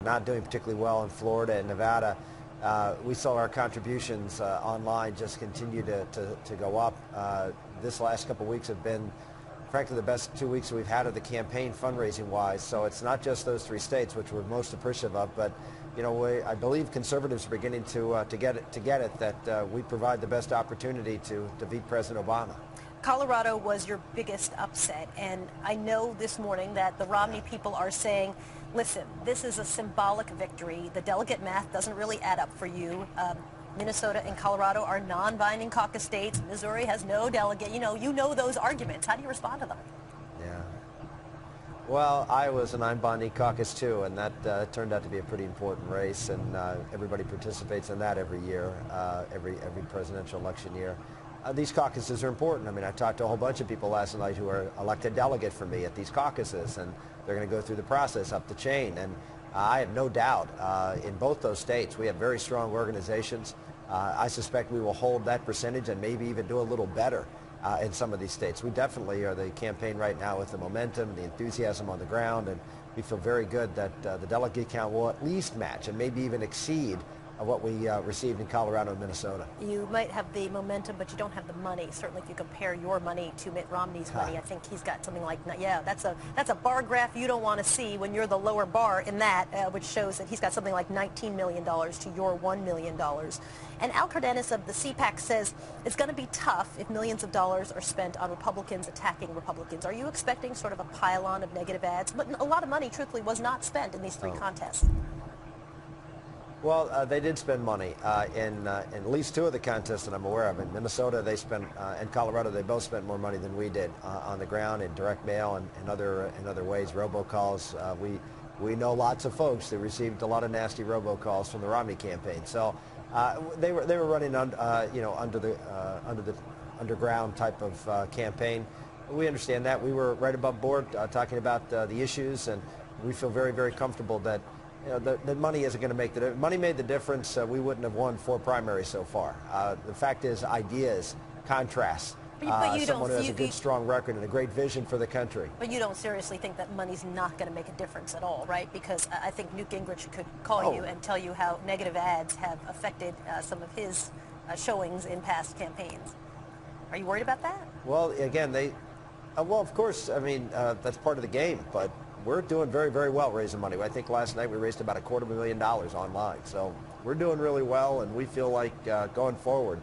not doing particularly well in Florida and Nevada. We saw our contributions online just continue to go up. This last couple of weeks have been, frankly, the best 2 weeks we've had of the campaign fundraising-wise. So it's not just those 3 states, which we're most appreciative of, but I believe conservatives are beginning to get it that we provide the best opportunity to defeat President Obama. Colorado was your biggest upset, and I know this morning that the Romney people are saying, listen, this is a symbolic victory. The delegate math doesn't really add up for you. Minnesota and Colorado are non-binding caucus states. Missouri has no delegate. You know those arguments. How do you respond to them? Yeah. Well, Iowa's a non-binding caucus too, and that turned out to be a pretty important race, and everybody participates in that every year, every presidential election year. These caucuses are important. I mean, I talked to a whole bunch of people last night who are elected delegate for me at these caucuses, and they're going to go through the process up the chain. And I have no doubt in both those states we have very strong organizations. I suspect we will hold that percentage and maybe even do a little better in some of these states. We definitely are the campaign right now with the momentum, the enthusiasm on the ground, and we feel very good that the delegate count will at least match and maybe even exceed what we received in Colorado and Minnesota. You might have the momentum, but you don't have the money. Certainly, if you compare your money to Mitt Romney's money, I think he's got something like, yeah, that's a bar graph you don't want to see when you're the lower bar in that, which shows that he's got something like $19 million to your $1 million. And Al Cardenas of the CPAC says it's going to be tough if millions of dollars are spent on Republicans attacking Republicans. Are you expecting sort of a pile-on of negative ads? But a lot of money, truthfully, was not spent in these 3 contests. Well, they did spend money in at least 2 of the contests that I'm aware of. In Minnesota, they spent, and Colorado, they both spent more money than we did on the ground in direct mail and in other ways, robocalls. We know lots of folks that received a lot of nasty robocalls from the Romney campaign. So they were running under the underground type of campaign. We understand that. We were right above board talking about the issues, and we feel very, very comfortable that the money isn't going to make the difference. Money made the difference. We wouldn't have won 4 primaries so far. The fact is, ideas, contrasts. But someone who has a good, strong record and a great vision for the country. But you don't seriously think that money's not going to make a difference at all, right? Because I think Newt Gingrich could call you and tell you how negative ads have affected some of his showings in past campaigns. Are you worried about that? Well, again, well, of course, I mean, that's part of the game, but we're doing very, very well raising money. I think last night we raised about $250,000 online. So we're doing really well, and we feel like going forward,